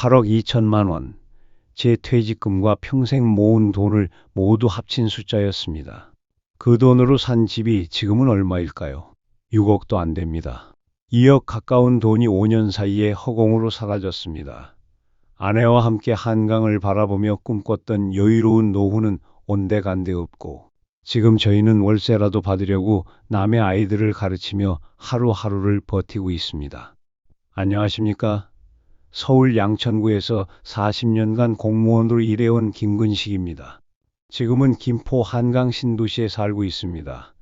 8억 2천만 원. 제 퇴직금과 평생 모은 돈을 모두 합친 숫자였습니다. 그 돈으로 산 집이 지금은 얼마일까요? 6억도 안 됩니다. 2억 가까운 돈이 5년 사이에 허공으로 사라졌습니다. 아내와 함께 한강을 바라보며 꿈꿨던 여유로운 노후는 온데간데 없고, 지금 저희는 월세라도 받으려고 남의 아이들을 가르치며 하루하루를 버티고 있습니다. 안녕하십니까? 서울 양천구에서 40년간 공무원으로 일해온 김근식입니다. 지금은 김포 한강 신도시에 살고 있습니다.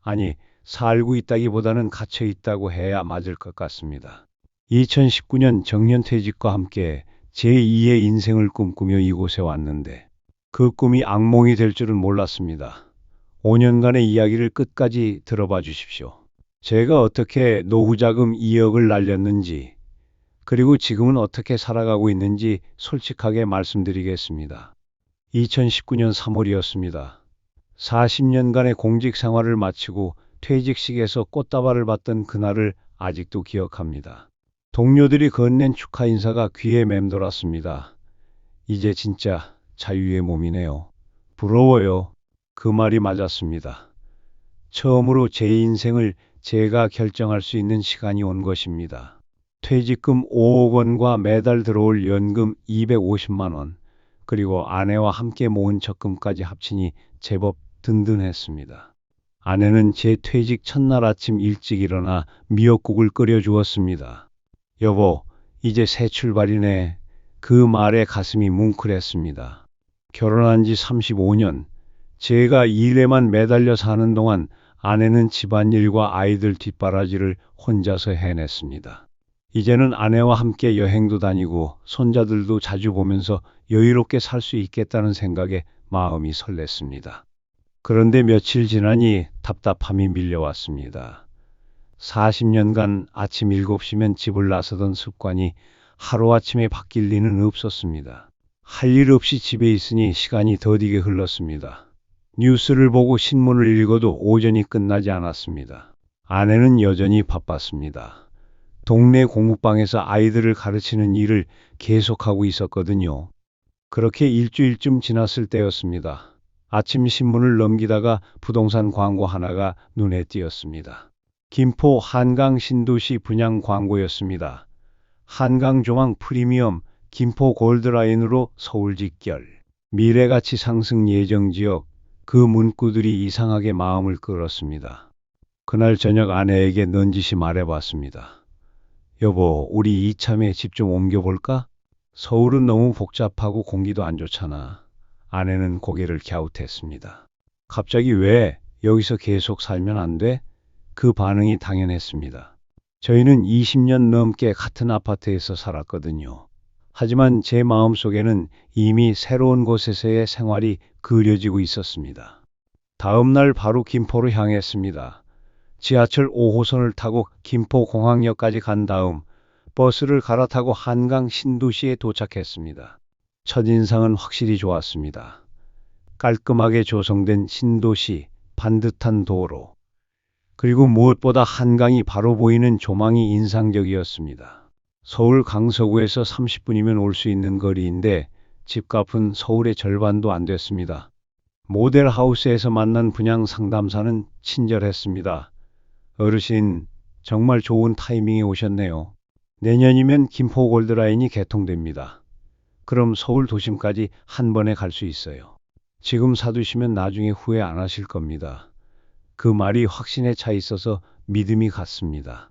아니, 살고 있다기보다는 갇혀 있다고 해야 맞을 것 같습니다. 2019년 정년퇴직과 함께 제2의 인생을 꿈꾸며 이곳에 왔는데 그 꿈이 악몽이 될 줄은 몰랐습니다. 5년간의 이야기를 끝까지 들어봐 주십시오. 제가 어떻게 노후자금 2억을 날렸는지, 그리고 지금은 어떻게 살아가고 있는지 솔직하게 말씀드리겠습니다. 2019년 3월이었습니다. 40년간의 공직 생활을 마치고 퇴직식에서 꽃다발을 받던 그날을 아직도 기억합니다. 동료들이 건넨 축하 인사가 귀에 맴돌았습니다. 이제 진짜 자유의 몸이네요. 부러워요. 그 말이 맞았습니다. 처음으로 제 인생을 제가 결정할 수 있는 시간이 온 것입니다. 퇴직금 5억 원과 매달 들어올 연금 250만 원, 그리고 아내와 함께 모은 적금까지 합치니 제법 든든했습니다. 아내는 제 퇴직 첫날 아침 일찍 일어나 미역국을 끓여 주었습니다. 여보, 이제 새 출발이네. 그 말에 가슴이 뭉클했습니다. 결혼한 지 35년, 제가 일에만 매달려 사는 동안 아내는 집안일과 아이들 뒷바라지를 혼자서 해냈습니다. 이제는 아내와 함께 여행도 다니고 손자들도 자주 보면서 여유롭게 살 수 있겠다는 생각에 마음이 설렜습니다. 그런데 며칠 지나니 답답함이 밀려왔습니다. 40년간 아침 7시면 집을 나서던 습관이 하루아침에 바뀔 리는 없었습니다. 할 일 없이 집에 있으니 시간이 더디게 흘렀습니다. 뉴스를 보고 신문을 읽어도 오전이 끝나지 않았습니다. 아내는 여전히 바빴습니다. 동네 공부방에서 아이들을 가르치는 일을 계속하고 있었거든요. 그렇게 일주일쯤 지났을 때였습니다. 아침 신문을 넘기다가 부동산 광고 하나가 눈에 띄었습니다. 김포 한강 신도시 분양 광고였습니다. 한강 조망 프리미엄 김포 골드라인으로 서울 직결. 미래가치 상승 예정 지역. 그 문구들이 이상하게 마음을 끌었습니다. 그날 저녁 아내에게 넌지시 말해봤습니다. 여보, 우리 이참에 집 좀 옮겨볼까? 서울은 너무 복잡하고 공기도 안 좋잖아. 아내는 고개를 갸웃했습니다. 갑자기 왜 여기서 계속 살면 안 돼? 그 반응이 당연했습니다. 저희는 20년 넘게 같은 아파트에서 살았거든요. 하지만 제 마음속에는 이미 새로운 곳에서의 생활이 그려지고 있었습니다. 다음 날 바로 김포로 향했습니다. 지하철 5호선을 타고 김포공항역까지 간 다음 버스를 갈아타고 한강 신도시에 도착했습니다. 첫인상은 확실히 좋았습니다. 깔끔하게 조성된 신도시, 반듯한 도로, 그리고 무엇보다 한강이 바로 보이는 조망이 인상적이었습니다. 서울 강서구에서 30분이면 올 수 있는 거리인데 집값은 서울의 절반도 안 됐습니다. 모델하우스에서 만난 분양 상담사는 친절했습니다. 어르신, 정말 좋은 타이밍에 오셨네요. 내년이면 김포 골드라인이 개통됩니다. 그럼 서울 도심까지 한 번에 갈 수 있어요. 지금 사두시면 나중에 후회 안 하실 겁니다. 그 말이 확신에 차 있어서 믿음이 갔습니다.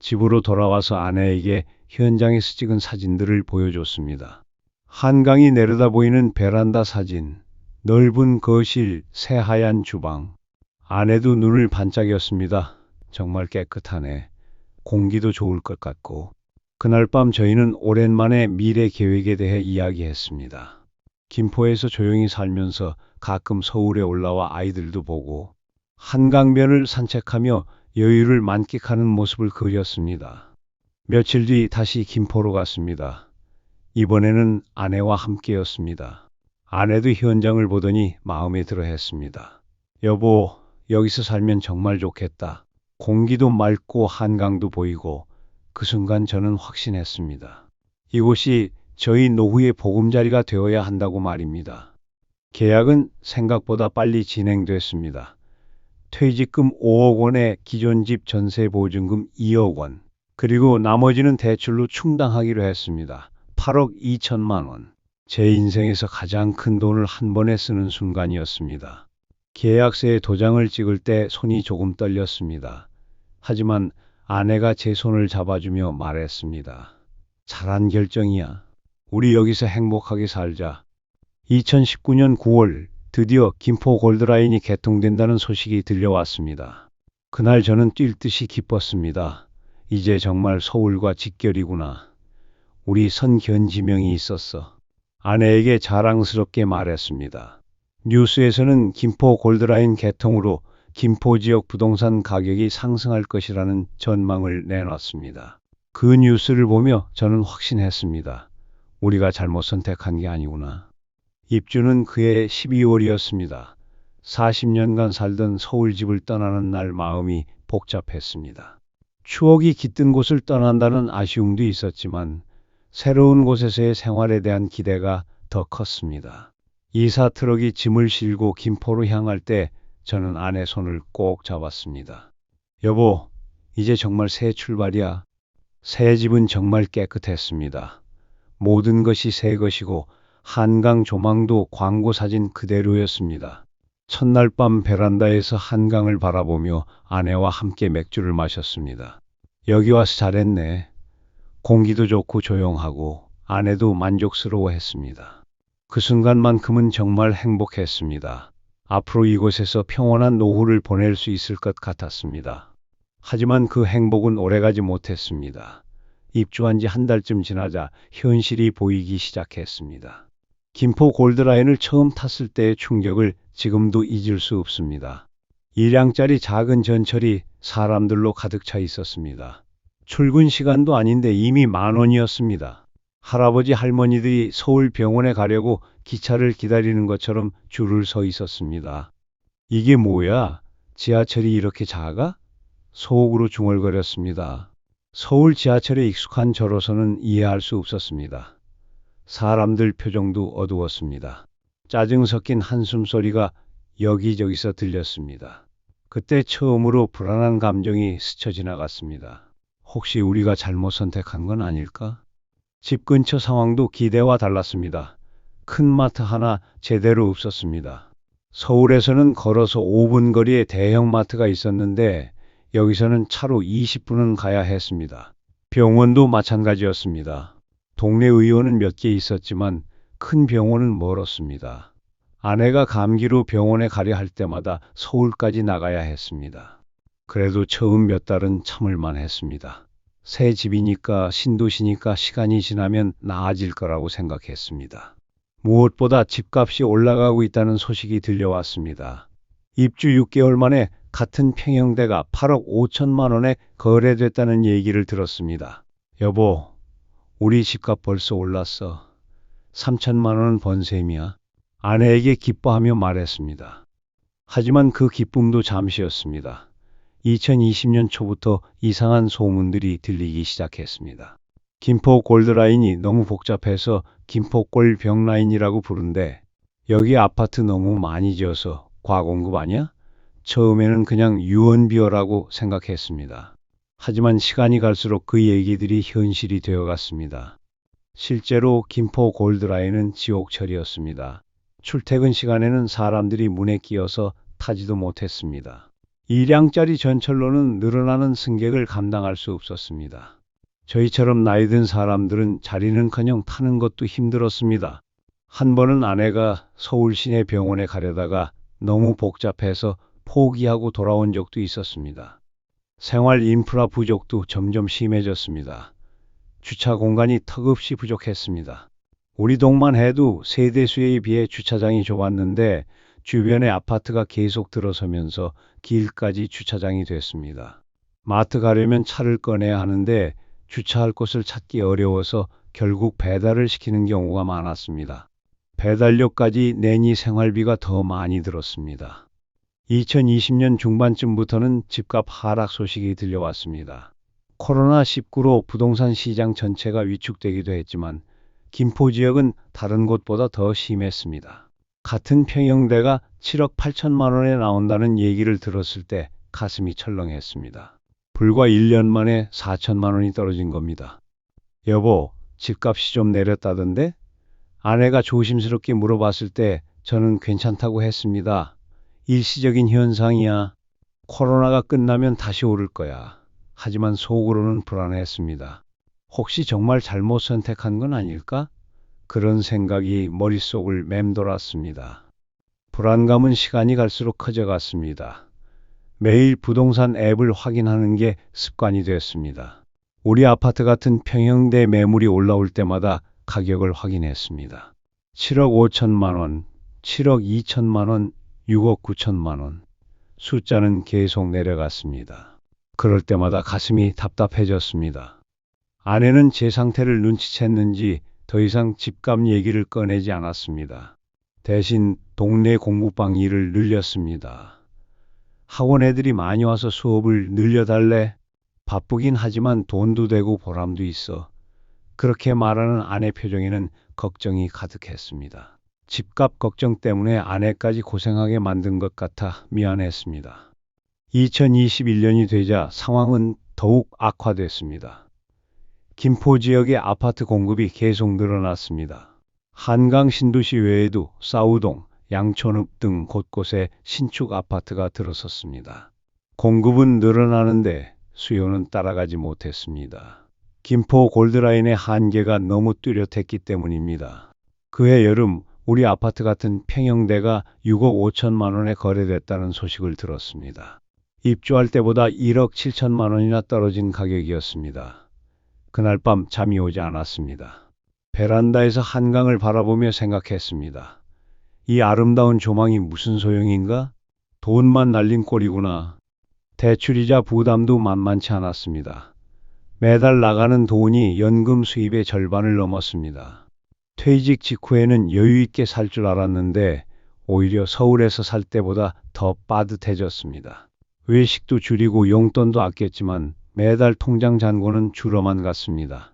집으로 돌아와서 아내에게 현장에서 찍은 사진들을 보여줬습니다. 한강이 내려다 보이는 베란다 사진, 넓은 거실, 새하얀 주방. 아내도 눈을 반짝였습니다. 정말 깨끗하네. 공기도 좋을 것 같고. 그날 밤 저희는 오랜만에 미래 계획에 대해 이야기했습니다. 김포에서 조용히 살면서 가끔 서울에 올라와 아이들도 보고 한강변을 산책하며 여유를 만끽하는 모습을 그렸습니다. 며칠 뒤 다시 김포로 갔습니다. 이번에는 아내와 함께였습니다. 아내도 현장을 보더니 마음에 들어 했습니다. 여보, 여기서 살면 정말 좋겠다. 공기도 맑고 한강도 보이고. 그 순간 저는 확신했습니다. 이곳이 저희 노후의 보금자리가 되어야 한다고 말입니다. 계약은 생각보다 빨리 진행됐습니다. 퇴직금 5억 원에 기존 집 전세 보증금 2억 원, 그리고 나머지는 대출로 충당하기로 했습니다. 8억 2천만 원. 제 인생에서 가장 큰 돈을 한 번에 쓰는 순간이었습니다. 계약서에 도장을 찍을 때 손이 조금 떨렸습니다. 하지만 아내가 제 손을 잡아주며 말했습니다. 잘한 결정이야. 우리 여기서 행복하게 살자. 2019년 9월 드디어 김포 골드라인이 개통된다는 소식이 들려왔습니다. 그날 저는 뛸 듯이 기뻤습니다. 이제 정말 서울과 직결이구나. 우리 선견지명이 있었어. 아내에게 자랑스럽게 말했습니다. 뉴스에서는 김포 골드라인 개통으로 김포 지역 부동산 가격이 상승할 것이라는 전망을 내놨습니다. 그 뉴스를 보며 저는 확신했습니다. 우리가 잘못 선택한 게 아니구나. 입주는 그해 12월이었습니다. 40년간 살던 서울집을 떠나는 날 마음이 복잡했습니다. 추억이 깃든 곳을 떠난다는 아쉬움도 있었지만 새로운 곳에서의 생활에 대한 기대가 더 컸습니다. 이사 트럭이 짐을 싣고 김포로 향할 때 저는 아내 손을 꼭 잡았습니다. 여보, 이제 정말 새 출발이야. 새 집은 정말 깨끗했습니다. 모든 것이 새 것이고 한강 조망도 광고 사진 그대로였습니다. 첫날 밤 베란다에서 한강을 바라보며 아내와 함께 맥주를 마셨습니다. 여기 와서 잘했네. 공기도 좋고 조용하고 아내도 만족스러워했습니다. 그 순간만큼은 정말 행복했습니다. 앞으로 이곳에서 평온한 노후를 보낼 수 있을 것 같았습니다. 하지만 그 행복은 오래가지 못했습니다. 입주한 지 한 달쯤 지나자 현실이 보이기 시작했습니다. 김포 골드라인을 처음 탔을 때의 충격을 지금도 잊을 수 없습니다. 1량짜리 작은 전철이 사람들로 가득 차 있었습니다. 출근 시간도 아닌데 이미 10,000원이었습니다. 할아버지 할머니들이 서울 병원에 가려고 기차를 기다리는 것처럼 줄을 서 있었습니다. 이게 뭐야? 지하철이 이렇게 작아? 속으로 중얼거렸습니다. 서울 지하철에 익숙한 저로서는 이해할 수 없었습니다. 사람들 표정도 어두웠습니다. 짜증 섞인 한숨 소리가 여기저기서 들렸습니다. 그때 처음으로 불안한 감정이 스쳐 지나갔습니다. 혹시 우리가 잘못 선택한 건 아닐까? 집 근처 상황도 기대와 달랐습니다. 큰 마트 하나 제대로 없었습니다. 서울에서는 걸어서 5분 거리에 대형 마트가 있었는데 여기서는 차로 20분은 가야 했습니다. 병원도 마찬가지였습니다. 동네 의원은 몇 개 있었지만 큰 병원은 멀었습니다. 아내가 감기로 병원에 가려 할 때마다 서울까지 나가야 했습니다. 그래도 처음 몇 달은 참을만 했습니다. 새 집이니까 신도시니까 시간이 지나면 나아질 거라고 생각했습니다. 무엇보다 집값이 올라가고 있다는 소식이 들려왔습니다. 입주 6개월 만에 같은 평형대가 8억 5천만 원에 거래됐다는 얘기를 들었습니다. 여보, 우리 집값 벌써 올랐어. 3천만 원은 번셈이야. 아내에게 기뻐하며 말했습니다. 하지만 그 기쁨도 잠시였습니다. 2020년 초부터 이상한 소문들이 들리기 시작했습니다. 김포 골드라인이 너무 복잡해서 김포골 병라인이라고 부른대. 여기 아파트 너무 많이 지어서 과공급 아니야? 처음에는 그냥 유언비어라고 생각했습니다. 하지만 시간이 갈수록 그 얘기들이 현실이 되어갔습니다. 실제로 김포 골드라인은 지옥철이었습니다. 출퇴근 시간에는 사람들이 문에 끼어서 타지도 못했습니다. 1량짜리 전철로는 늘어나는 승객을 감당할 수 없었습니다. 저희처럼 나이 든 사람들은 자리는커녕 타는 것도 힘들었습니다. 한 번은 아내가 서울 시내 병원에 가려다가 너무 복잡해서 포기하고 돌아온 적도 있었습니다. 생활 인프라 부족도 점점 심해졌습니다. 주차 공간이 턱없이 부족했습니다. 우리 동만 해도 세대수에 비해 주차장이 좁았는데 주변에 아파트가 계속 들어서면서 길까지 주차장이 됐습니다. 마트 가려면 차를 꺼내야 하는데 주차할 곳을 찾기 어려워서 결국 배달을 시키는 경우가 많았습니다. 배달료까지 내니 생활비가 더 많이 들었습니다. 2020년 중반쯤부터는 집값 하락 소식이 들려왔습니다. 코로나19로 부동산 시장 전체가 위축되기도 했지만 김포 지역은 다른 곳보다 더 심했습니다. 같은 평형대가 7억 8천만 원에 나온다는 얘기를 들었을 때 가슴이 철렁했습니다. 불과 1년 만에 4천만 원이 떨어진 겁니다. 여보, 집값이 좀 내렸다던데? 아내가 조심스럽게 물어봤을 때 저는 괜찮다고 했습니다. 일시적인 현상이야. 코로나가 끝나면 다시 오를 거야. 하지만 속으로는 불안했습니다. 혹시 정말 잘못 선택한 건 아닐까? 그런 생각이 머릿속을 맴돌았습니다. 불안감은 시간이 갈수록 커져갔습니다. 매일 부동산 앱을 확인하는 게 습관이 됐습니다. 우리 아파트 같은 평형대 매물이 올라올 때마다 가격을 확인했습니다. 7억 5천만 원, 7억 2천만 원, 6억 9천만 원. 숫자는 계속 내려갔습니다. 그럴 때마다 가슴이 답답해졌습니다. 아내는 제 상태를 눈치챘는지 더 이상 집값 얘기를 꺼내지 않았습니다. 대신 동네 공부방 일을 늘렸습니다. 학원 애들이 많이 와서 수업을 늘려달래. 바쁘긴 하지만 돈도 되고 보람도 있어. 그렇게 말하는 아내 표정에는 걱정이 가득했습니다. 집값 걱정 때문에 아내까지 고생하게 만든 것 같아 미안했습니다. 2021년이 되자 상황은 더욱 악화됐습니다. 김포 지역의 아파트 공급이 계속 늘어났습니다. 한강 신도시 외에도 싸우동, 양촌읍 등 곳곳에 신축 아파트가 들어섰습니다. 공급은 늘어나는데 수요는 따라가지 못했습니다. 김포 골드라인의 한계가 너무 뚜렷했기 때문입니다. 그해 여름 우리 아파트 같은 평형대가 6억 5천만 원에 거래됐다는 소식을 들었습니다. 입주할 때보다 1억 7천만 원이나 떨어진 가격이었습니다. 그날 밤 잠이 오지 않았습니다. 베란다에서 한강을 바라보며 생각했습니다. 이 아름다운 조망이 무슨 소용인가? 돈만 날린 꼴이구나. 대출이자 부담도 만만치 않았습니다. 매달 나가는 돈이 연금 수입의 절반을 넘었습니다. 퇴직 직후에는 여유 있게 살 줄 알았는데 오히려 서울에서 살 때보다 더 빠듯해졌습니다. 외식도 줄이고 용돈도 아꼈지만 매달 통장 잔고는 줄어만 갔습니다.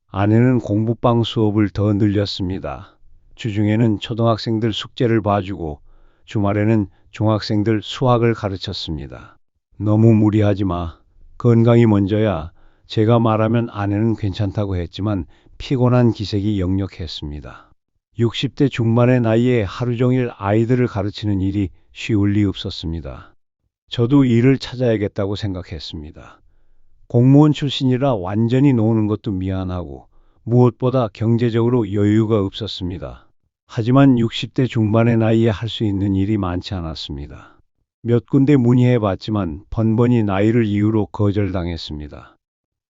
아내는 공부방 수업을 더 늘렸습니다. 주중에는 초등학생들 숙제를 봐주고 주말에는 중학생들 수학을 가르쳤습니다. 너무 무리하지 마. 건강이 먼저야. 제가 말하면 아내는 괜찮다고 했지만 피곤한 기색이 역력했습니다. 60대 중반의 나이에 하루 종일 아이들을 가르치는 일이 쉬울 리 없었습니다. 저도 일을 찾아야겠다고 생각했습니다. 공무원 출신이라 완전히 노는 것도 미안하고 무엇보다 경제적으로 여유가 없었습니다. 하지만 60대 중반의 나이에 할 수 있는 일이 많지 않았습니다. 몇 군데 문의해봤지만 번번이 나이를 이유로 거절당했습니다.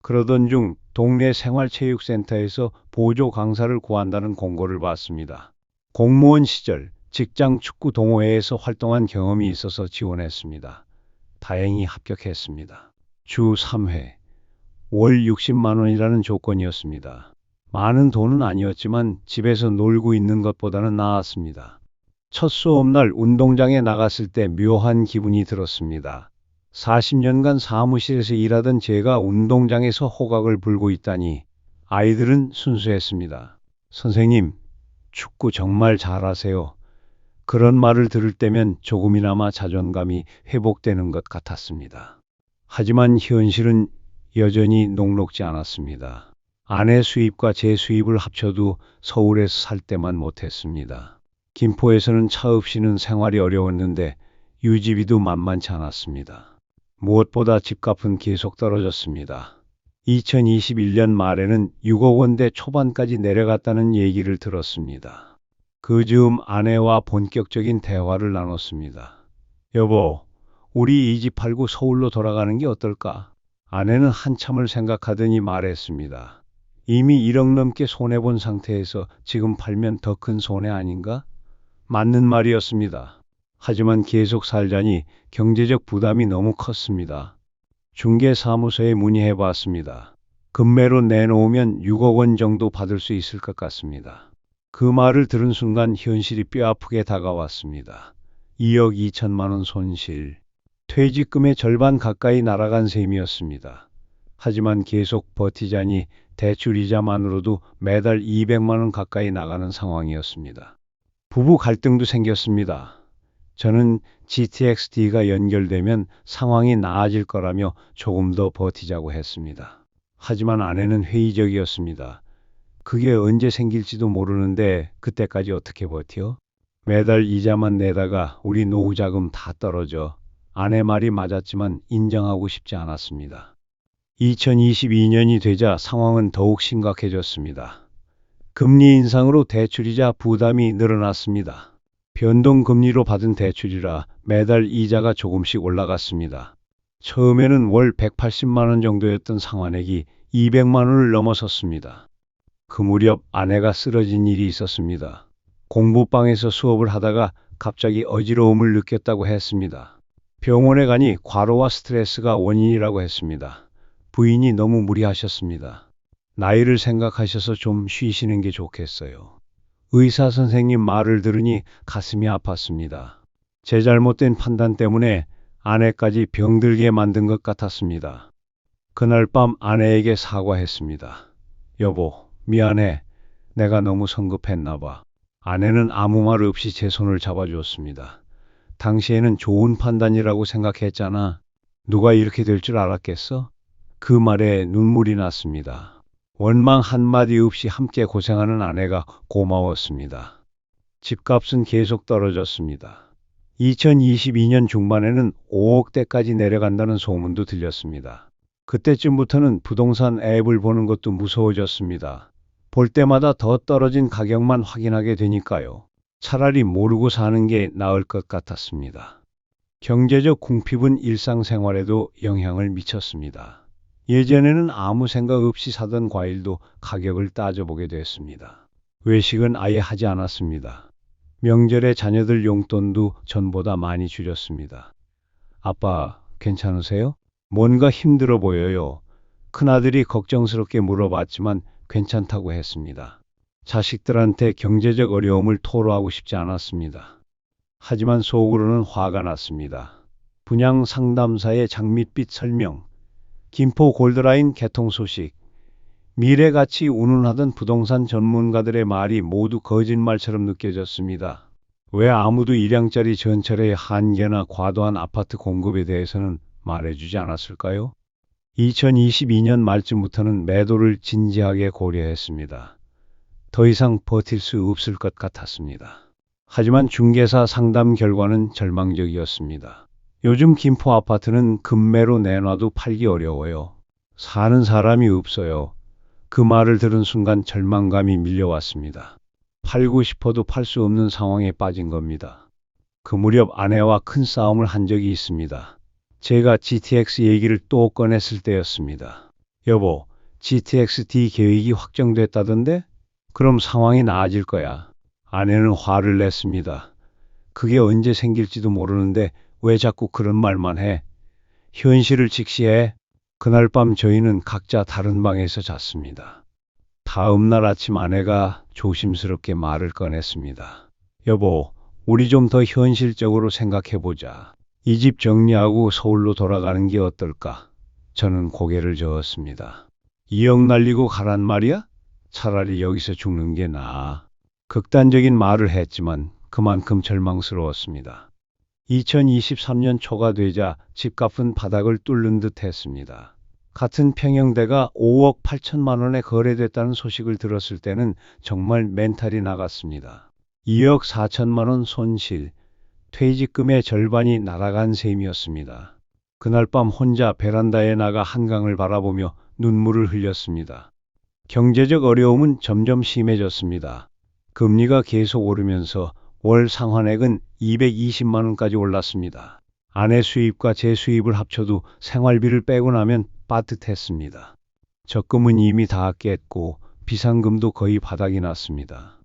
그러던 중 동네 생활체육센터에서 보조 강사를 구한다는 공고를 봤습니다. 공무원 시절 직장 축구 동호회에서 활동한 경험이 있어서 지원했습니다. 다행히 합격했습니다. 주 3회, 월 60만 원이라는 조건이었습니다. 많은 돈은 아니었지만 집에서 놀고 있는 것보다는 나았습니다. 첫 수업날 운동장에 나갔을 때 묘한 기분이 들었습니다. 40년간 사무실에서 일하던 제가 운동장에서 호각을 불고 있다니 아이들은 순수했습니다. 선생님, 축구 정말 잘하세요. 그런 말을 들을 때면 조금이나마 자존감이 회복되는 것 같았습니다. 하지만 현실은 여전히 녹록지 않았습니다. 아내 수입과 제 수입을 합쳐도 서울에서 살 때만 못했습니다. 김포에서는 차 없이는 생활이 어려웠는데 유지비도 만만치 않았습니다. 무엇보다 집값은 계속 떨어졌습니다. 2021년 말에는 6억 원대 초반까지 내려갔다는 얘기를 들었습니다. 그 즈음 아내와 본격적인 대화를 나눴습니다. 여보, 우리 이 집 팔고 서울로 돌아가는 게 어떨까? 아내는 한참을 생각하더니 말했습니다. 이미 1억 넘게 손해본 상태에서 지금 팔면 더 큰 손해 아닌가? 맞는 말이었습니다. 하지만 계속 살자니 경제적 부담이 너무 컸습니다. 중개사무소에 문의해봤습니다. 금매로 내놓으면 6억 원 정도 받을 수 있을 것 같습니다. 그 말을 들은 순간 현실이 뼈아프게 다가왔습니다. 2억 2천만 원 손실. 퇴직금의 절반 가까이 날아간 셈이었습니다. 하지만 계속 버티자니 대출 이자만으로도 매달 200만 원 가까이 나가는 상황이었습니다. 부부 갈등도 생겼습니다. 저는 GTX-D가 연결되면 상황이 나아질 거라며 조금 더 버티자고 했습니다. 하지만 아내는 회의적이었습니다. 그게 언제 생길지도 모르는데 그때까지 어떻게 버텨? 매달 이자만 내다가 우리 노후 자금 다 떨어져. 아내 말이 맞았지만 인정하고 싶지 않았습니다. 2022년이 되자 상황은 더욱 심각해졌습니다. 금리 인상으로 대출이자 부담이 늘어났습니다. 변동금리로 받은 대출이라 매달 이자가 조금씩 올라갔습니다. 처음에는 월 180만 원 정도였던 상환액이 200만 원을 넘어섰습니다. 그 무렵 아내가 쓰러진 일이 있었습니다. 공부방에서 수업을 하다가 갑자기 어지러움을 느꼈다고 했습니다. 병원에 가니 과로와 스트레스가 원인이라고 했습니다. 부인이 너무 무리하셨습니다. 나이를 생각하셔서 좀 쉬시는 게 좋겠어요. 의사 선생님 말을 들으니 가슴이 아팠습니다. 제 잘못된 판단 때문에 아내까지 병들게 만든 것 같았습니다. 그날 밤 아내에게 사과했습니다. 여보, 미안해. 내가 너무 성급했나 봐. 아내는 아무 말 없이 제 손을 잡아주었습니다. 당시에는 좋은 판단이라고 생각했잖아. 누가 이렇게 될 줄 알았겠어? 그 말에 눈물이 났습니다. 원망 한마디 없이 함께 고생하는 아내가 고마웠습니다. 집값은 계속 떨어졌습니다. 2022년 중반에는 5억대까지 내려간다는 소문도 들렸습니다. 그때쯤부터는 부동산 앱을 보는 것도 무서워졌습니다. 볼 때마다 더 떨어진 가격만 확인하게 되니까요. 차라리 모르고 사는 게 나을 것 같았습니다. 경제적 궁핍은 일상생활에도 영향을 미쳤습니다. 예전에는 아무 생각 없이 사던 과일도 가격을 따져보게 됐습니다. 외식은 아예 하지 않았습니다. 명절에 자녀들 용돈도 전보다 많이 줄였습니다. 아빠, 괜찮으세요? 뭔가 힘들어 보여요. 큰아들이 걱정스럽게 물어봤지만 괜찮다고 했습니다. 자식들한테 경제적 어려움을 토로하고 싶지 않았습니다. 하지만 속으로는 화가 났습니다. 분양 상담사의 장밋빛 설명, 김포 골드라인 개통 소식, 미래같이 운운하던 부동산 전문가들의 말이 모두 거짓말처럼 느껴졌습니다. 왜 아무도 일량짜리 전철의 한계나 과도한 아파트 공급에 대해서는 말해주지 않았을까요? 2022년 말쯤부터는 매도를 진지하게 고려했습니다. 더 이상 버틸 수 없을 것 같았습니다. 하지만 중개사 상담 결과는 절망적이었습니다. 요즘 김포 아파트는 급매로 내놔도 팔기 어려워요. 사는 사람이 없어요. 그 말을 들은 순간 절망감이 밀려왔습니다. 팔고 싶어도 팔 수 없는 상황에 빠진 겁니다. 그 무렵 아내와 큰 싸움을 한 적이 있습니다. 제가 GTX 얘기를 또 꺼냈을 때였습니다. 여보, GTX-D 계획이 확정됐다던데? 그럼 상황이 나아질 거야. 아내는 화를 냈습니다. 그게 언제 생길지도 모르는데 왜 자꾸 그런 말만 해? 현실을 직시해. 그날 밤 저희는 각자 다른 방에서 잤습니다. 다음 날 아침 아내가 조심스럽게 말을 꺼냈습니다. 여보, 우리 좀 더 현실적으로 생각해보자. 이 집 정리하고 서울로 돌아가는 게 어떨까? 저는 고개를 저었습니다. 2억 날리고 가란 말이야? 차라리 여기서 죽는 게 나아. 극단적인 말을 했지만 그만큼 절망스러웠습니다. 2023년 초가 되자 집값은 바닥을 뚫는 듯 했습니다. 같은 평형대가 5억 8천만 원에 거래됐다는 소식을 들었을 때는 정말 멘탈이 나갔습니다. 2억 4천만 원 손실, 퇴직금의 절반이 날아간 셈이었습니다. 그날 밤 혼자 베란다에 나가 한강을 바라보며 눈물을 흘렸습니다. 경제적 어려움은 점점 심해졌습니다. 금리가 계속 오르면서 월 상환액은 220만 원까지 올랐습니다. 아내 수입과 제 수입을 합쳐도 생활비를 빼고 나면 빠듯했습니다. 적금은 이미 다 깼고 비상금도 거의 바닥이 났습니다.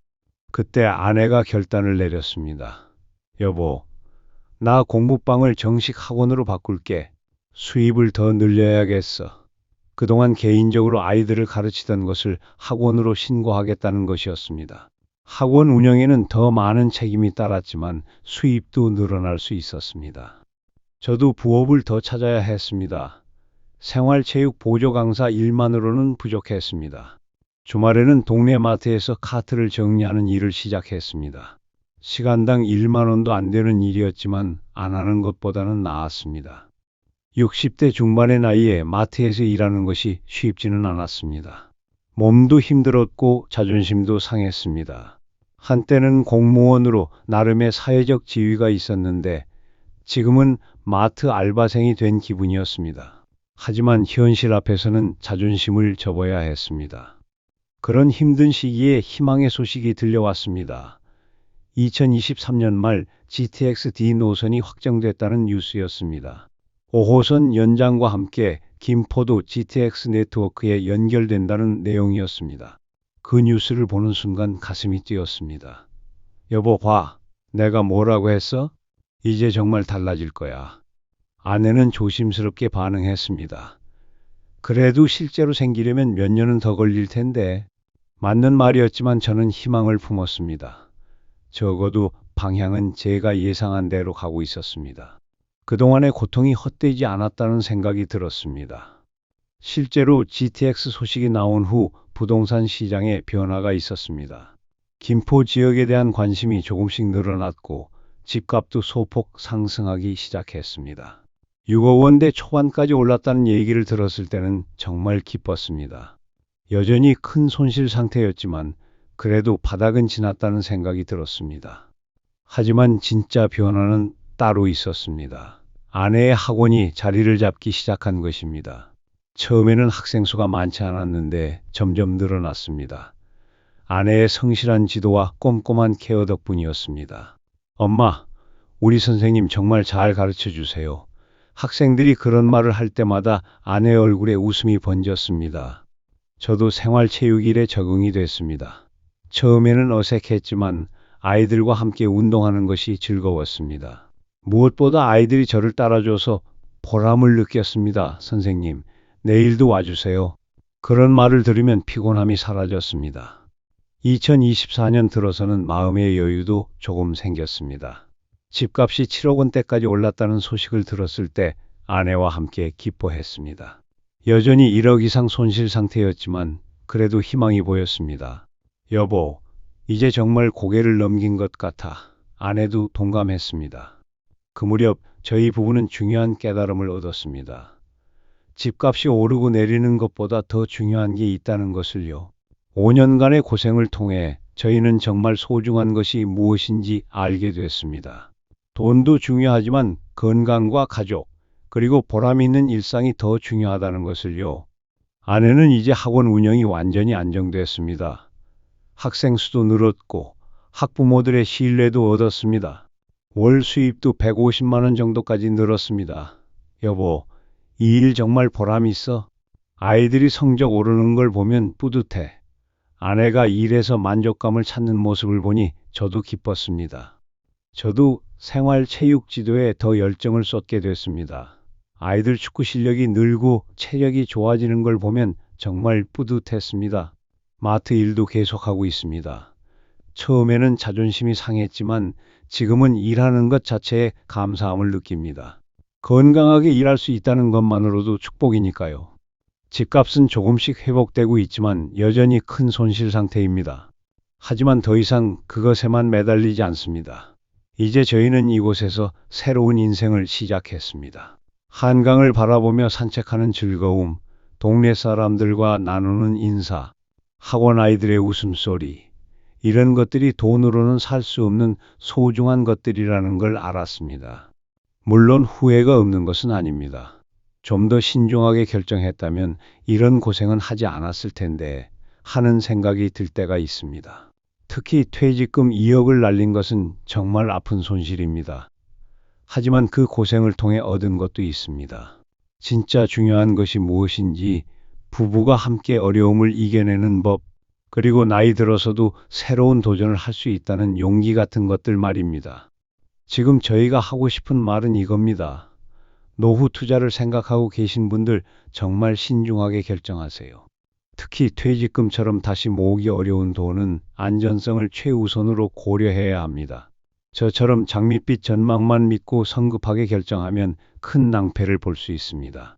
그때 아내가 결단을 내렸습니다. 여보, 나 공부방을 정식 학원으로 바꿀게. 수입을 더 늘려야겠어. 그동안 개인적으로 아이들을 가르치던 것을 학원으로 신고하겠다는 것이었습니다. 학원 운영에는 더 많은 책임이 따랐지만 수입도 늘어날 수 있었습니다. 저도 부업을 더 찾아야 했습니다. 생활체육 보조 강사 일만으로는 부족했습니다. 주말에는 동네 마트에서 카트를 정리하는 일을 시작했습니다. 시간당 1만 원도 안 되는 일이었지만 안 하는 것보다는 나았습니다. 60대 중반의 나이에 마트에서 일하는 것이 쉽지는 않았습니다. 몸도 힘들었고 자존심도 상했습니다. 한때는 공무원으로 나름의 사회적 지위가 있었는데 지금은 마트 알바생이 된 기분이었습니다. 하지만 현실 앞에서는 자존심을 접어야 했습니다. 그런 힘든 시기에 희망의 소식이 들려왔습니다. 2023년 말 GTX-D 노선이 확정됐다는 뉴스였습니다. 5호선 연장과 함께 김포도 GTX 네트워크에 연결된다는 내용이었습니다. 그 뉴스를 보는 순간 가슴이 뛰었습니다. 여보, 봐. 내가 뭐라고 했어? 이제 정말 달라질 거야. 아내는 조심스럽게 반응했습니다. 그래도 실제로 생기려면 몇 년은 더 걸릴 텐데. 맞는 말이었지만 저는 희망을 품었습니다. 적어도 방향은 제가 예상한 대로 가고 있었습니다. 그동안의 고통이 헛되지 않았다는 생각이 들었습니다. 실제로 GTX 소식이 나온 후 부동산 시장에 변화가 있었습니다. 김포 지역에 대한 관심이 조금씩 늘어났고 집값도 소폭 상승하기 시작했습니다. 6억 원대 초반까지 올랐다는 얘기를 들었을 때는 정말 기뻤습니다. 여전히 큰 손실 상태였지만 그래도 바닥은 지났다는 생각이 들었습니다. 하지만 진짜 변화는 따로 있었습니다. 아내의 학원이 자리를 잡기 시작한 것입니다. 처음에는 학생 수가 많지 않았는데 점점 늘어났습니다. 아내의 성실한 지도와 꼼꼼한 케어 덕분이었습니다. 엄마, 우리 선생님 정말 잘 가르쳐 주세요. 학생들이 그런 말을 할 때마다 아내의 얼굴에 웃음이 번졌습니다. 저도 생활체육일에 적응이 됐습니다. 처음에는 어색했지만 아이들과 함께 운동하는 것이 즐거웠습니다. 무엇보다 아이들이 저를 따라줘서 보람을 느꼈습니다. 선생님, 내일도 와주세요. 그런 말을 들으면 피곤함이 사라졌습니다. 2024년 들어서는 마음의 여유도 조금 생겼습니다. 집값이 7억 원대까지 올랐다는 소식을 들었을 때 아내와 함께 기뻐했습니다. 여전히 1억 이상 손실 상태였지만 그래도 희망이 보였습니다. 여보, 이제 정말 고개를 넘긴 것 같아. 아내도 동감했습니다. 그 무렵 저희 부부는 중요한 깨달음을 얻었습니다. 집값이 오르고 내리는 것보다 더 중요한 게 있다는 것을요. 5년간의 고생을 통해 저희는 정말 소중한 것이 무엇인지 알게 됐습니다. 돈도 중요하지만 건강과 가족, 그리고 보람 있는 일상이 더 중요하다는 것을요. 아내는 이제 학원 운영이 완전히 안정됐습니다. 학생 수도 늘었고 학부모들의 신뢰도 얻었습니다. 월 수입도 150만 원 정도까지 늘었습니다. 여보, 이 일 정말 보람 있어? 아이들이 성적 오르는 걸 보면 뿌듯해. 아내가 일에서 만족감을 찾는 모습을 보니 저도 기뻤습니다. 저도 생활체육 지도에 더 열정을 쏟게 됐습니다. 아이들 축구 실력이 늘고 체력이 좋아지는 걸 보면 정말 뿌듯했습니다. 마트 일도 계속하고 있습니다. 처음에는 자존심이 상했지만 지금은 일하는 것 자체에 감사함을 느낍니다. 건강하게 일할 수 있다는 것만으로도 축복이니까요. 집값은 조금씩 회복되고 있지만 여전히 큰 손실 상태입니다. 하지만 더 이상 그것에만 매달리지 않습니다. 이제 저희는 이곳에서 새로운 인생을 시작했습니다. 한강을 바라보며 산책하는 즐거움, 동네 사람들과 나누는 인사, 학원 아이들의 웃음소리, 이런 것들이 돈으로는 살 수 없는 소중한 것들이라는 걸 알았습니다. 물론 후회가 없는 것은 아닙니다. 좀 더 신중하게 결정했다면 이런 고생은 하지 않았을 텐데 하는 생각이 들 때가 있습니다. 특히 퇴직금 2억을 날린 것은 정말 아픈 손실입니다. 하지만 그 고생을 통해 얻은 것도 있습니다. 진짜 중요한 것이 무엇인지, 부부가 함께 어려움을 이겨내는 법, 그리고 나이 들어서도 새로운 도전을 할 수 있다는 용기 같은 것들 말입니다. 지금 저희가 하고 싶은 말은 이겁니다. 노후 투자를 생각하고 계신 분들 정말 신중하게 결정하세요. 특히 퇴직금처럼 다시 모으기 어려운 돈은 안전성을 최우선으로 고려해야 합니다. 저처럼 장밋빛 전망만 믿고 성급하게 결정하면 큰 낭패를 볼 수 있습니다.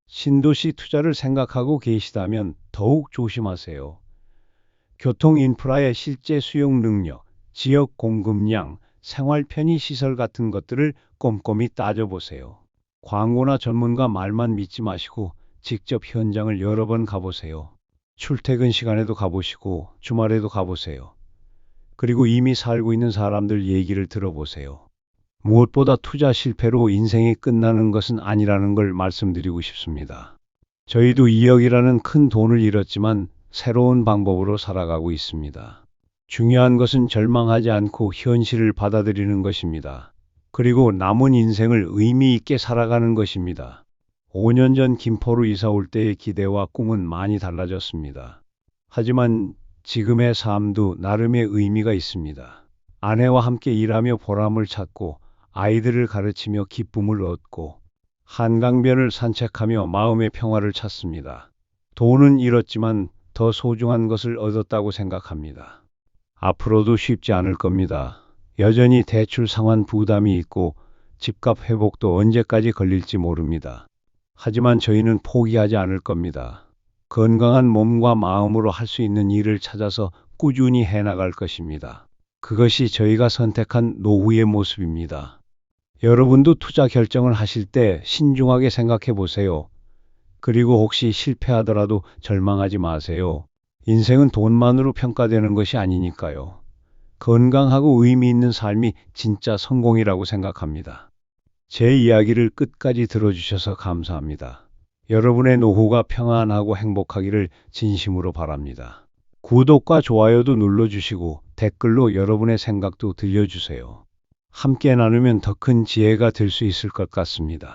신도시 투자를 생각하고 계시다면 더욱 조심하세요. 교통 인프라의 실제 수용 능력, 지역 공급량, 생활 편의 시설 같은 것들을 꼼꼼히 따져보세요. 광고나 전문가 말만 믿지 마시고 직접 현장을 여러 번 가보세요. 출퇴근 시간에도 가보시고 주말에도 가보세요. 그리고 이미 살고 있는 사람들 얘기를 들어보세요. 무엇보다 투자 실패로 인생이 끝나는 것은 아니라는 걸 말씀드리고 싶습니다. 저희도 2억이라는 큰 돈을 잃었지만 새로운 방법으로 살아가고 있습니다. 중요한 것은 절망하지 않고 현실을 받아들이는 것입니다. 그리고 남은 인생을 의미 있게 살아가는 것입니다. 5년 전 김포로 이사 올 때의 기대와 꿈은 많이 달라졌습니다. 하지만 지금의 삶도 나름의 의미가 있습니다. 아내와 함께 일하며 보람을 찾고 아이들을 가르치며 기쁨을 얻고 한강변을 산책하며 마음의 평화를 찾습니다. 돈은 잃었지만 더 소중한 것을 얻었다고 생각합니다. 앞으로도 쉽지 않을 겁니다. 여전히 대출 상환 부담이 있고 집값 회복도 언제까지 걸릴지 모릅니다. 하지만 저희는 포기하지 않을 겁니다. 건강한 몸과 마음으로 할 수 있는 일을 찾아서 꾸준히 해나갈 것입니다. 그것이 저희가 선택한 노후의 모습입니다. 여러분도 투자 결정을 하실 때 신중하게 생각해 보세요. 그리고 혹시 실패하더라도 절망하지 마세요. 인생은 돈만으로 평가되는 것이 아니니까요. 건강하고 의미 있는 삶이 진짜 성공이라고 생각합니다. 제 이야기를 끝까지 들어주셔서 감사합니다. 여러분의 노후가 평안하고 행복하기를 진심으로 바랍니다. 구독과 좋아요도 눌러주시고 댓글로 여러분의 생각도 들려주세요. 함께 나누면 더 큰 지혜가 될 수 있을 것 같습니다.